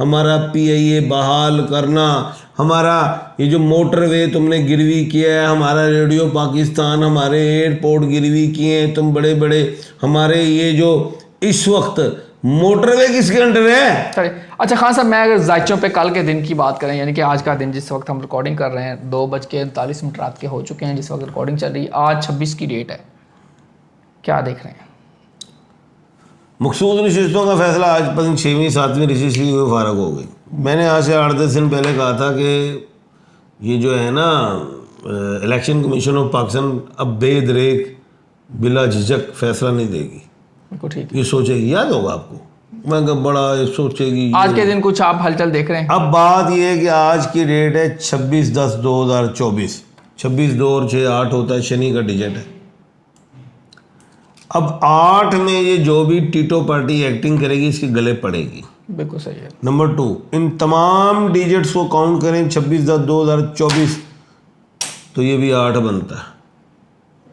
ہمارا PIA بحال کرنا, ہمارا یہ جو موٹر وے تم نے گروی کیا ہے, ہمارا ریڈیو پاکستان, ہمارے ایئرپورٹ گروی کیے ہیں تم بڑے بڑے, ہمارے یہ جو اس وقت موٹر وے کس کے انڈر ہے؟ اچھا خان صاحب, میں اگر ذائچوں پہ کل کے دن کی بات کریں, یعنی کہ آج کا دن جس وقت ہم ریکارڈنگ کر رہے ہیں 2:39 رات کے ہو چکے ہیں جس وقت ریکارڈنگ چل رہی ہے, آج 26 کی ڈیٹ ہے, کیا دیکھ رہے ہیں؟ مخصوص نشستوں کا فیصلہ آج 6ویں 7ویں نشست لی ہوئے فارغ ہو گئی. میں نے آج سے 8-10 دن پہلے کہا تھا کہ یہ جو ہے نا الیکشن کمیشن آف پاکستان اب بے دریک بلا جھجک فیصلہ نہیں دے گی, بالکل ٹھیک. یہ سوچے گی, یاد ہوگا آپ کو, میں کہ بڑا سوچے گی. آج کے دن کچھ آپ ہلچل دیکھ رہے ہیں؟ اب بات یہ ہے کہ آج کی ڈیٹ ہے 26/10/2024, 26 2 اور 6 8 ہوتا ہے, شنی کا ڈیجٹ ہے. اب 8 میں یہ جو بھی ٹیٹو پارٹی ایکٹنگ کرے گی اس کے گلے پڑے گی. بالکل صحیح ہے. نمبر 2, ان تمام ڈیجٹس کو کاؤنٹ کریں 26/10/2024 تو یہ بھی 8 بنتا ہے.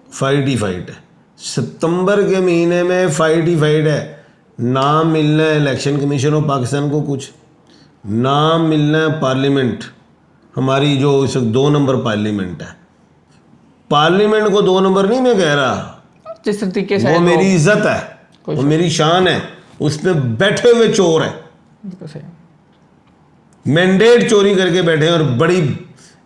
فائٹ ہی فائٹ ہے, ستمبر کے مہینے میں فائٹ ہی فائٹ ہے. نہ ملنا ہے الیکشن کمیشن آف پاکستان کو کچھ, نہ ملنا ہے پارلیمنٹ, ہماری جو اس وقت 2 نمبر پارلیمنٹ ہے. پارلیمنٹ کو 2 نمبر نہیں میں کہہ رہا, جس طریقے سے وہ میری عزت ہے, وہ میری شان ہے, اس پہ بیٹھے ہوئے چور ہیں, بالکل صحیح. مینڈیٹ چوری کر کے بیٹھے ہیں اور بڑی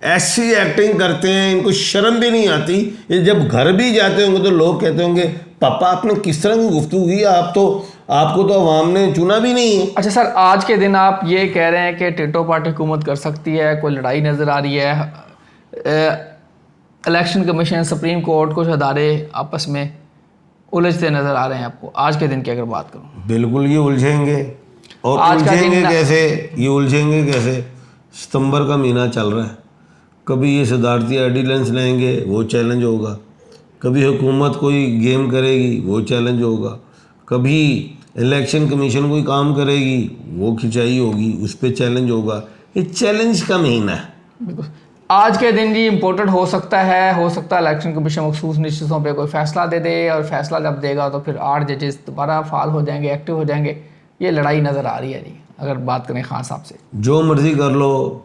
ایسی ایکٹنگ کرتے ہیں, ان کو شرم بھی نہیں آتی. یہ جب گھر بھی جاتے ہوں گے تو لوگ کہتے ہوں گے پاپا آپ نے کس طرح کی گفتگو کی, آپ کو تو عوام نے چنا بھی نہیں ہے. اچھا سر, آج کے دن آپ یہ کہہ رہے ہیں کہ ٹیٹو پارٹی حکومت کر سکتی ہے, کوئی لڑائی نظر آ رہی ہے, الیکشن کمیشن, سپریم کورٹ, کچھ ادارے آپس میں الجھتے نظر آ رہے ہیں آپ کو آج کے دن کی اگر بات کروں؟ بالکل یہ الجھیں گے, اور آج کا الجھیں گے دن کیسے, یہ الجھیں گے کیسے؟ ستمبر کا مہینہ چل رہا ہے, کبھی یہ صدارتی آرڈیننس لیں گے وہ چیلنج ہوگا, کبھی حکومت کوئی گیم کرے گی وہ چیلنج ہوگا, کبھی الیکشن کمیشن کوئی کام کرے گی وہ کھنچائی ہوگی, اس پہ چیلنج ہوگا. یہ چیلنج کا مہینہ ہے. بالکل. آج کے دن جی امپورٹنٹ ہو سکتا ہے الیکشن کمیشن مخصوص نشستوں پہ کوئی فیصلہ دے دے, اور فیصلہ جب دے گا تو پھر 8 ججز دوبارہ فعال ہو جائیں گے, ایکٹیو ہو جائیں گے. یہ لڑائی نظر آ رہی ہے جی اگر بات کریں خان صاحب سے. جو مرضی کر لو,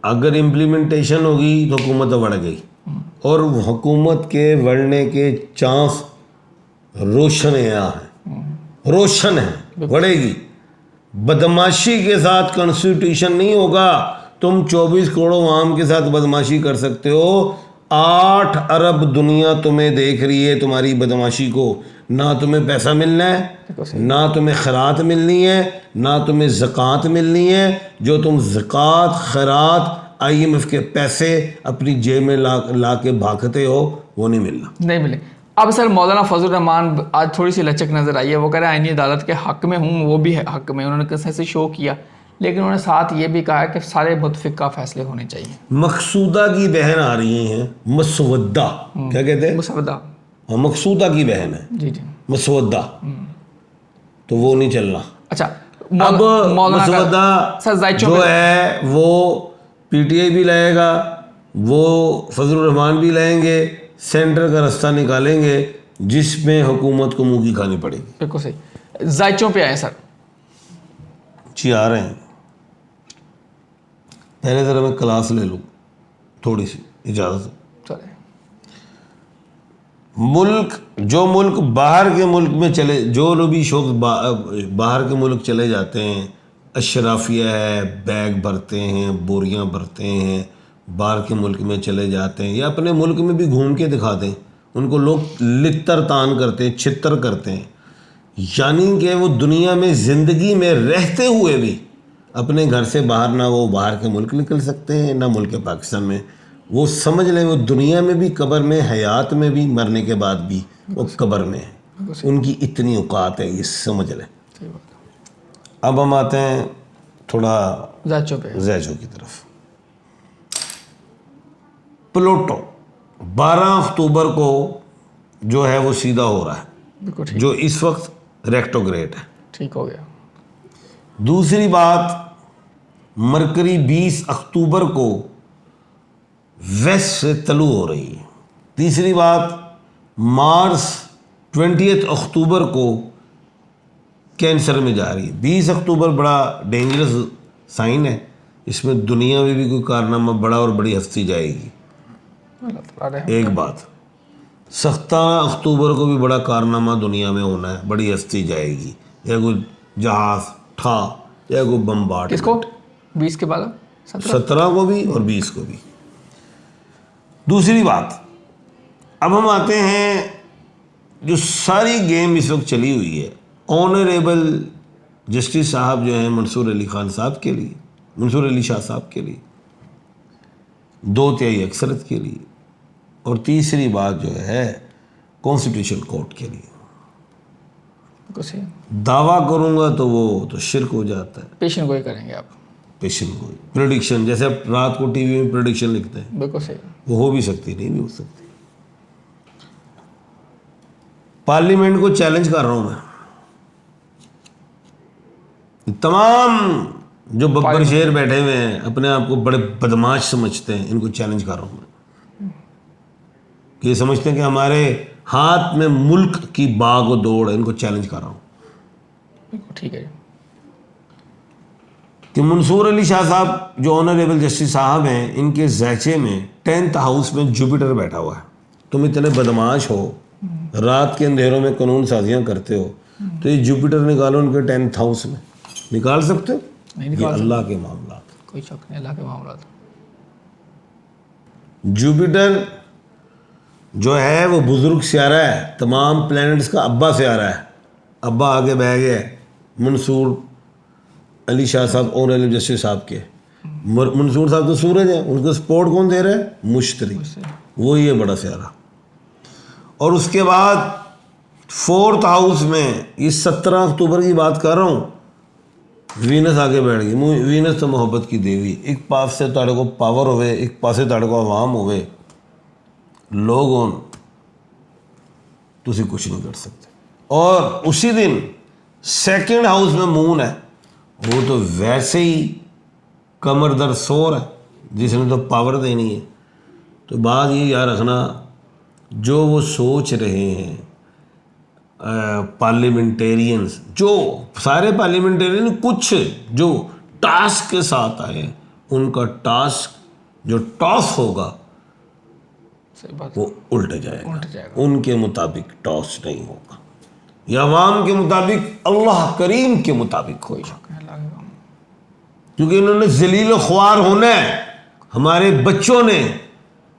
اگر امپلیمنٹیشن ہوگی تو حکومت بڑھ گئی, اور حکومت کے بڑھنے کے چانس روشن ہیں, روشن ہے, بڑھے گی. بدماشی کے ساتھ کنسٹیٹیوشن نہیں ہوگا. تم 24 کروڑ عوام کے ساتھ بدماشی کر سکتے ہو, 8 ارب دنیا تمہیں دیکھ رہی ہے تمہاری بدماشی کو. نہ تمہیں پیسہ ملنا ہے, نہ تمہیں خیرات ملنی ہے, نہ تمہیں زکوٰۃ ملنی ہے. جو تم زکوٰۃ, خیرات, IMF کے پیسے اپنی جیب میں لا کے بھاگتے ہو, وہ نہیں ملنا, نہیں ملے. اب سر مولانا فضل الرحمان آج تھوڑی سی لچک نظر آئی ہے, وہ کہہ رہے ہیں آئینی عدالت کے حق میں ہوں, وہ بھی حق میں, انہوں نے کس سے شو کیا, لیکن انہوں نے ساتھ یہ بھی کہا کہ سارے متفقہ فیصلے ہونے چاہیے. مقصودہ کی بہن آ رہی ہیں, مسودہ, کیا کہتے ہیں, مسودہ, مقصودہ کی بہن ہے, جی جی, مسودہ, تو وہ نہیں چلنا. اچھا اب مسودہ جو ہے وہ PTI بھی لائے گا, وہ فضل الرحمان بھی لائیں گے, سینٹر کا رستہ نکالیں گے جس میں حکومت کو منہ کی کھانی پڑے گی. بالکل صحیح. ذائچوں پہ آئے سر. جی آ رہے ہیں. پہلے ذرا میں کلاس لے لوں تھوڑی سی, اجازت. جو ملک باہر کے ملک میں چلے, جو لوگ بھی شوق باہر کے ملک چلے جاتے ہیں, اشرافیہ ہے, بیگ بھرتے ہیں, بوریاں بھرتے ہیں, باہر کے ملک میں چلے جاتے ہیں, یا اپنے ملک میں بھی گھوم کے دکھا دیں, ان کو لوگ لتر تان کرتے ہیں, چھتر کرتے ہیں. یعنی کہ وہ دنیا میں زندگی میں رہتے ہوئے بھی اپنے گھر سے باہر, نہ وہ باہر کے ملک نکل سکتے ہیں, نہ ملک پاکستان میں. وہ سمجھ لیں وہ دنیا میں بھی قبر میں, حیات میں بھی, مرنے کے بعد بھی وہ قبر میں ہے. ان کی اتنی اوقات ہے, یہ سمجھ لیں. اب ہم آتے ہیں تھوڑا ذائچوں کی طرف. پلوٹو 12 اکتوبر کو جو ہے وہ سیدھا ہو رہا ہے, جو اس وقت ریکٹوگریٹ ہے. ٹھیک ہو گیا. دوسری بات, مرکری 20 اکتوبر کو ویسٹ سے طلوع ہو رہی ہے. تیسری بات, مارس 20 اکتوبر کو کینسر میں جا رہی ہے. 20 اکتوبر بڑا ڈینجرس سائن ہے. اس میں دنیا میں بھی کوئی کارنامہ بڑا اور بڑی ہستی جائے گی. اللہ تعالیٰ رحم ایک بات 17 اکتوبر کو بھی بڑا کارنامہ دنیا میں ہونا ہے, بڑی ہستی جائے گی, یا کوئی جہاز تھا یا کوئی بمبارڈ. کس کو 20 کے بعد 17 کو بھی اور 20 کو بھی. دوسری بات, اب ہم آتے ہیں جو ساری گیم اس وقت چلی ہوئی ہے آنریبل جسٹس صاحب جو ہیں منصور علی خان صاحب کے لیے, منصور علی شاہ صاحب کے لیے, 2/3 اکثرت کے لیے, اور تیسری بات جو ہے کانسٹیٹیوشن کورٹ کے لیے. دعویٰ کروں گا تو وہ تو شرک ہو جاتا ہے. پیشن گوئی کریں گے آپ؟ پیشن گوئی, پریڈکشن, جیسے آپ رات کو ٹی وی میں پریڈکشن لکھتے ہیں, بالکل صحیح. وہ ہو بھی سکتی, نہیں بھی ہو سکتی. پارلیمنٹ کو چیلنج کر رہا ہوں میں, تمام جو ببر شیر بیٹھے ہوئے ہیں اپنے آپ کو بڑے بدماش سمجھتے ہیں, ان کو چیلنج کر رہا ہوں میں, کہ یہ سمجھتے ہیں کہ ہمارے ہاتھ میں ملک کی باغ و دوڑ ہے, ان کو چیلنج کر رہا ہوں. ٹھیک ہے کہ منصور علی شاہ صاحب جو آنریبل جسٹس صاحب ہیں, ان کے زیچے میں 10th ہاؤس میں جوپیٹر بیٹھا ہوا ہے. تم اتنے بدماش ہو, رات کے اندھیروں میں قانون سازیاں کرتے ہو, تو یہ جوپیٹر نکالو ان کے 10th ہاؤس میں. نکال سکتے ہو؟ یہ اللہ کے معاملات, کوئی شک نہیں, اللہ کے معاملات. جوپیٹر جو ہے وہ بزرگ سیارہ ہے, تمام پلینٹس کا ابا سیارہ ہے. ابا آگے بہ گیا ہے منصور علی شاہ صاحب آنریبل جسٹس صاحب کے. منصور صاحب تو سورج ہیں, ان کو سپورٹ کون دے رہا ہے؟ مشتری, وہی ہے بڑا سیارہ. اور اس کے بعد 4th ہاؤس میں, یہ 17 اکتوبر کی بات کر رہا ہوں, وینس آگے بیٹھ گئی. وینس تو محبت کی دیوی, ایک پاس سے تاڑے کو پاور ہوئے, ایک پاس سے تاڑے کو عوام ہوئے, لوگ تسی کچھ نہیں کر سکتے. اور اسی دن 2nd ہاؤس میں مون ہے, وہ تو ویسے ہی کمر در سور ہے, جس نے تو پاور دینی ہے. تو بات یہ یاد رکھنا, جو وہ سوچ رہے ہیں پارلیمنٹیرینز, جو سارے پارلیمنٹیرین کچھ جو ٹاسک کے ساتھ آئے ہیں, ان کا ٹاسک جو ٹاس ہوگا وہ الٹ جائے گا. ان کے مطابق ٹاس نہیں ہوگا, یا عوام کے مطابق, اللہ کریم کے مطابق کوئی ہوگا. شک نہیں, اللہ کے معاملات. کیونکہ انہوں نے ذلیل و خوار ہونا ہے. ہمارے بچوں نے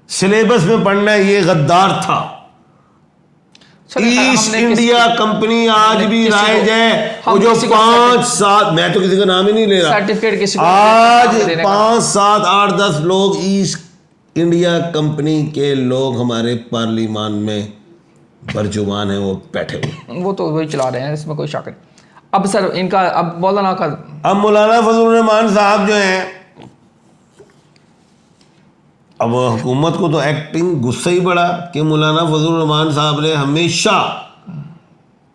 سلیبس میں پڑھنا ہے یہ غدار تھا. ایسٹ انڈیا کمپنی آج بھی رائج ہے, وہ جو 5-7, میں تو کسی کا نام ہی نہیں لے رہا, سرٹیفکیٹ کسی کو آج 5, 7, 8, 10 لوگ ایسٹ انڈیا کمپنی کے لوگ ہمارے پارلیمان میں برجمان ہیں, وہ بیٹھے ہوئے, وہ تو وہی چلا رہے ہیں, اس میں کوئی شک نہیں. اب سر ان کا اب مولانا کا, اب مولانا فضل الرحمان صاحب جو ہیں, اب حکومت کو تو ایکٹنگ غصہ ہی پڑا کہ مولانا فضل الرحمان صاحب نے ہمیشہ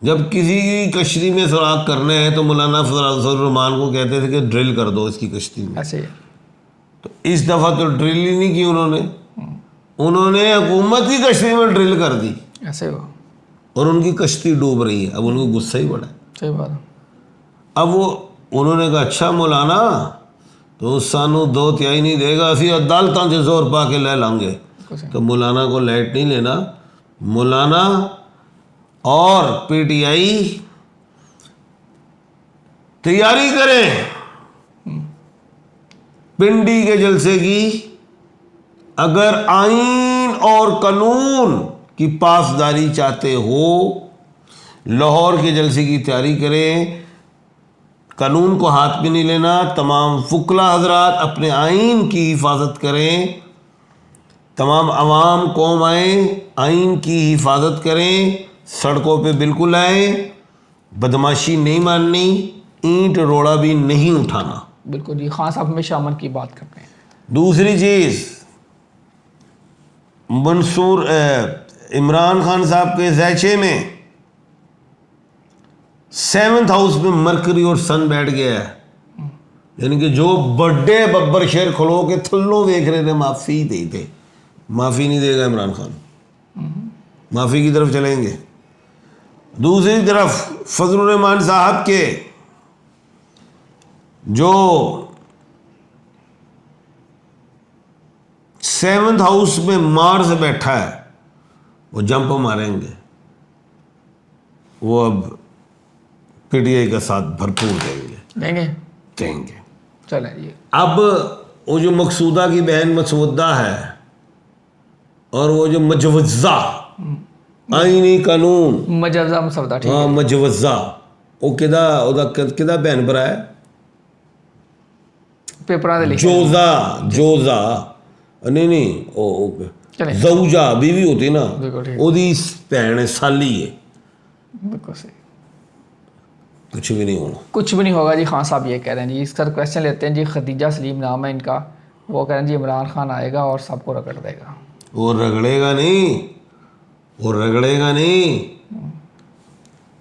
جب کسی کی کشتی میں سوراخ کرنا ہے تو مولانا فضل الرحمان کو کہتے تھے کہ ڈرل کر دو اس کی کشتی میں. ایسے تو اس دفعہ تو ڈرل ہی نہیں کی انہوں نے حکومت کی کشتی میں ڈرل کر دی, ایسے ہو, اور ان کی کشتی ڈوب رہی ہے. اب ان کو غصہ ہی پڑا. صحیح بات. اب وہ انہوں نے کہا اچھا مولانا تو سانو 2/3 نہیں دے گا, اسی عدالتاں سے زور پا کے لے لیں گے. تو مولانا کو لائٹ نہیں لینا. مولانا اور پی ٹی آئی تیاری کریں پنڈی کے جلسے کی. اگر آئین اور قانون کی پاسداری چاہتے ہو, لاہور کے جلسے کی تیاری کریں. قانون کو ہاتھ میں نہیں لینا. تمام فقلا حضرات اپنے آئین کی حفاظت کریں. تمام عوام قوم آئیں, آئین کی حفاظت کریں. سڑکوں پہ بالکل آئیں. بدماشی نہیں ماننی, اینٹ روڑا بھی نہیں اٹھانا. بالکل جی, خان صاحب ہمیشہ امن کی بات کرتے ہیں. دوسری چیز, منصور عمران خان صاحب کے زیچے میں 7th ہاؤس میں مرکری اور سن بیٹھ گیا ہے. یعنی کہ جو بڑے ببر شیر کھلو کے تھلوں دیکھ رہے تھے معافی دے دے, معافی نہیں دے گا عمران خان, معافی کی طرف چلیں گے. دوسری طرف فضل الرحمان صاحب کے جو 7th ہاؤس میں مارس بیٹھا ہے وہ جمپ ماریں گے, وہ اب پی ٹی آئی کا ساتھ بھرپور دیں گے. چلیں جی. اب وہ جو مقصودہ کی بہن مسودہ ہے اور وہ جو مجوزہ آئینی قانون مجوزہ مسودہ, ٹھیک ہاں مجوزہ, وہ کدا بہن برا ہے پیپراں دے لکھے جوزا نہیں زوجہ بیوی ہوتی نا, وہ بہن ہے, سالی ہے. بالکل صحیح. کچھ بھی نہیں ہونا, کچھ بھی نہیں ہوگا جی. خان صاحب یہ کہہ رہے ہیں جی. اس کا کویشچن لیتے ہیں جی. خدیجہ سلیم نام ہے ان کا, وہ کہہ رہے ہیں جی عمران خان آئے گا اور سب کو رگڑ دے گا. وہ رگڑے گا نہیں,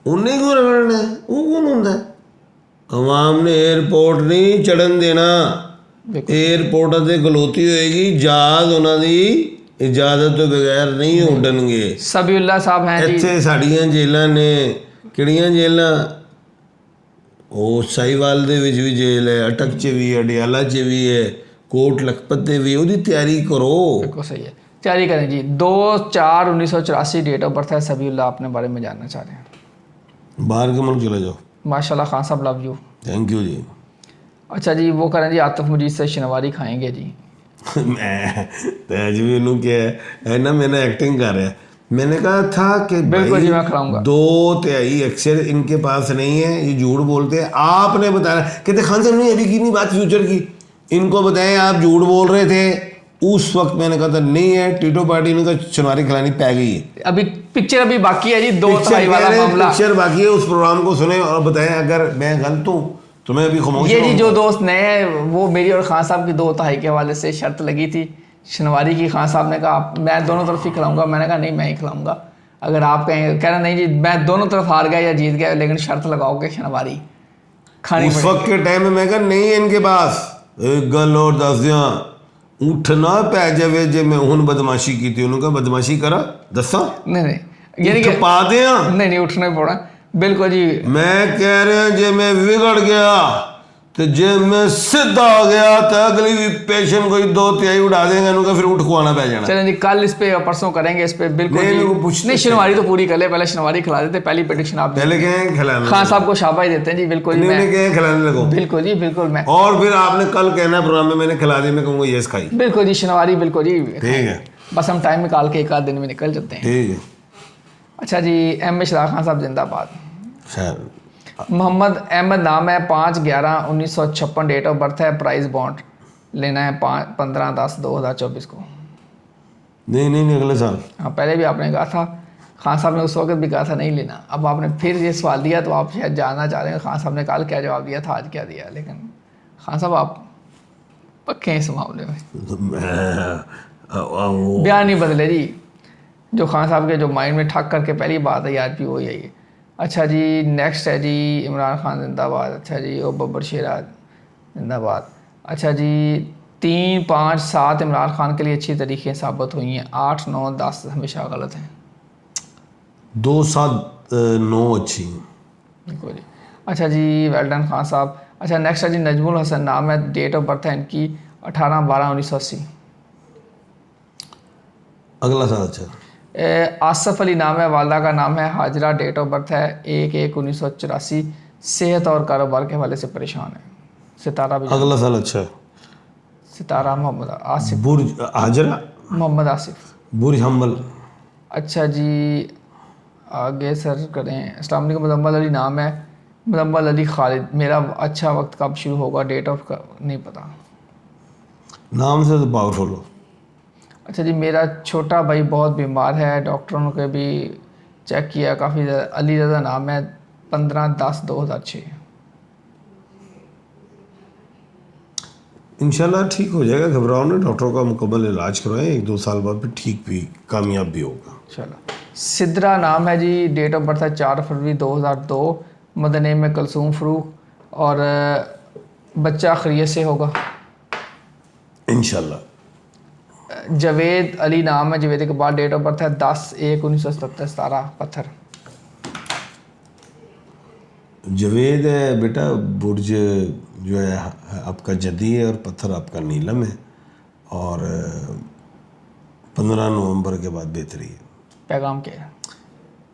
انہیں کیوں رگڑنا ہے, وہ کون ہوتا ہے؟ عوام نے ایئرپورٹ نہیں چڑھن دینا, ایئرپورٹ سے گلوتی ہوئے گی, جہاز انہوں دی اجازت تو بغیر نہیں اڈن گے. سبی اللہ صاحب ہیں جی. اتنے ساڑیاں جیلاں نے, کہڑیاں جیلاں, وہ ساہیوال دے وچ بھی جیل ہے, اٹک چ بھی ہے, اڈیالہ چ بھی ہے, کوٹ لکھپت دے بھی, وہ دی تیاری کرو. بالکل صحیح ہے, تیاری کریں جی. 2/4/1984 ڈیٹ آف برتھ ہے. سبی اللہ اپنے بارے میں جاننا چاہ رہے ہیں. باہر کے ملک چلے جاؤ. ماشاء اللہ خان صاحب, لو یو. تھینک یو جی. اچھا جی, وہ کریں جی عاطف مجید سے شنواری کھائیں گے جی. میں تجوی انہوں کیا ہے نا, میں نے ایکٹنگ کر رہا ہے. میں نے کہا تھا کہ بالکل جی میں کھلاؤں گا. 2/3 اکثر ان کے پاس نہیں ہے, یہ جھوٹ بولتے ہیں. آپ نے بتایا کہتے خان صاحب نے ابھی کی نہیں بات فیوچر کی, ان کو بتائیں آپ جھوٹ بول رہے تھے اس وقت. میں نے کہا تھا نہیں ہے, ٹیٹو پارٹی نے کہا شنواری کھلانی پی گئی ہے. ابھی پکچر ابھی باقی ہے جی, 2/3 والا معاملہ. پکچر باقی ہے, اس پروگرام کو سنیں اور بتائیں اگر میں غلط ہوں تو میں ابھی خاموش. یہ جی جو دوست نئے, وہ میری اور خان صاحب کی 2/3 کے حوالے سے شرط لگی تھی شنواری کی. خان صاحب نے کہا میں دونوں طرف ہی کھلاؤں گا. میں نے کہا نہیں میں ہی کھلاؤں گا. اگر آپ کہیں, کہہ رہے نہیں جی میں دونوں طرف ہار گیا یا جیت گیا, لیکن شرط لگاؤ گے شنواری کھانی. اس وقت کے ٹائم میں میں کہا نہیں ہے ان کے پاس. ایک گل اور دس دیاں, اٹھنا پی جائے جی میں ہن بدماشی کی تھی. انہوں نے کہا بدماشی کرا دساں, نہیں یعنی کہ پا دیاں, نہیں اٹھنا ہی پڑا. بالکل جی. میں کہہ رہا جی میں بگڑ گیا تو جی میں سدھا ہو گیا تو اگلی بھی پیشن کوئی 2/3 اڑا دیں گا, انہوں کا پھر اٹھ کھوانا پہ جانا. چلیں جی کل اس پہ پرسوں کریں گے اس پہ. بالکل نہیں شنواری تو پوری کر لے, پہلے شنواری کھلا دیتے. پہلی پریڈکشن آپ پہلے کہیں کھلانا, خان صاحب کو شاباش دیتے ہیں جی. بالکل جی میں کہیں کھلانے لگو. بالکل جی بالکل میں, اور پھر آپ نے کل کہنا پروگرام میں نے کھلا دی, میں کہوں گا یس کھائی. بالکل جی شنواری بالکل جی ٹھیک ہے, بس ہم ٹائم نکال کے 1 آدھ دن میں نکل جاتے ہیں. ٹھیک ہے. اچھا جی, ایم اے شراق خان صاحب زندہ باد. خیر محمد احمد نام ہے, 5/11/1956 ڈیٹ آف برتھ ہے. پرائز بانڈ لینا ہے 15/10/2024 کو. نہیں اگلے سال. ہاں پہلے بھی آپ نے کہا تھا, خان صاحب نے اس وقت بھی کہا تھا نہیں لینا. اب آپ نے پھر یہ سوال دیا تو آپ شاید جاننا چاہ رہے ہیں خان صاحب نے کل کیا جواب دیا تھا, آج کیا دیا. لیکن خان صاحب آپ پکے ہیں اس معاملے میں, بیان نہیں بدلے جی. جو خان صاحب کے جو مائنڈ میں ٹھک کر کے پہلی بات ہے آج بھی وہ یہی ہے. اچھا جی نیکسٹ ہے جی عمران خان زندہ باد. اچھا جی او ببر شیراز زندہ باد. اچھا جی 3-5-7 عمران خان کے لیے اچھی طریقے ثابت ہوئی ہیں. 8-9-10 ہمیشہ غلط ہیں. 2-7-9 اچھی. بالکل جی. اچھا جی ویل ڈن خان صاحب. اچھا نیکسٹ ہے جی نجم الحسن نام ہے, ڈیٹ آف برتھ ہے ان کی 18/12/1980. اگلا سال. اچھا. آصف علی نام ہے, والدہ کا نام ہے حاجرہ, ڈیٹ آف برتھ ہے 1/1/1984. صحت اور کاروبار کے حوالے سے پریشان ہے. ستارہ بھی اگلا سال. اچھا. ستارہ محمد آصف. برج حاجرہ محمد آصف. برج حمل. اچھا جی آگے سر کریں. السلام علیکم. مزمل علی نام ہے, مزمل علی خالد. میرا اچھا وقت کب شروع ہوگا, ڈیٹ آف نہیں پتہ. نام سے تو پاورفل ہو. اچھا جی میرا چھوٹا بھائی بہت بیمار ہے, ڈاکٹروں نے بھی چیک کیا کافی زیادہ. علی رضا نام ہے, 15/10/2006. انشاءاللہ ٹھیک ہو جائے گا, گھبراؤ نہیں, ڈاکٹروں کا مکمل علاج کروائیں, 1-2 سال بعد پھر ٹھیک بھی کامیاب بھی ہوگا انشاءاللہ. سدرا نام ہے جی, ڈیٹ آف برتھ ہے 4/2/2002. مدنیم میں کلثوم فروخ, اور بچہ خیریت سے ہوگا انشاءاللہ. جاوید علی نام ہے, Javed Iqbal, date of birth ہے 10/1/1977. 17 پتھر. جوید ہے بیٹا، برج جو ہے آپ کا جدی ہے اور پتھر آپ کا نیلم ہے، اور 15 نومبر کے بعد بہتری ہے۔ پیغام کیا ہے؟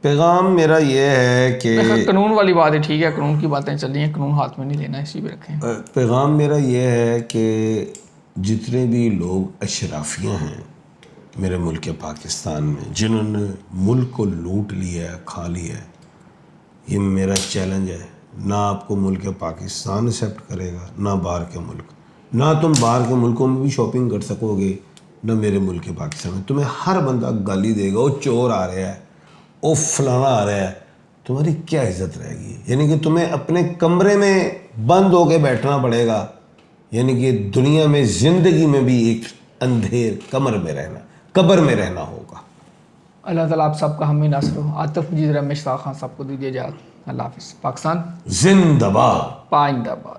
پیغام میرا یہ ہے کہ قانون والی بات ہے، ٹھیک ہے، قانون کی باتیں چل رہی ہیں، قانون ہاتھ میں نہیں لینا، اسی پہ رکھیں۔ پیغام میرا یہ ہے کہ جتنے بھی لوگ اشرافیہ ہیں میرے ملک پاکستان میں، جنہوں نے ملک کو لوٹ لیا ہے، کھا لیا ہے، یہ میرا چیلنج ہے، نہ آپ کو ملک پاکستان ایکسیپٹ کرے گا، نہ باہر کے ملک، نہ تم باہر کے ملکوں میں بھی شاپنگ کر سکو گے، نہ میرے ملک پاکستان میں۔ تمہیں ہر بندہ گالی دے گا، وہ چور آ رہا ہے، وہ فلانا آ رہا ہے، تمہاری کیا عزت رہے گی؟ یعنی کہ تمہیں اپنے کمرے میں بند ہو کے بیٹھنا پڑے گا، یعنی کہ دنیا میں زندگی میں بھی ایک اندھیر قبر میں رہنا ہوگا۔ اللہ تعالیٰ آپ سب کا حامی ناصر ہو۔ عاطف مجید رمیش خان صاحب کو دیجیے اجازت۔ اللہ حافظ۔ پاکستان زندہ باد۔ پائندہ باد۔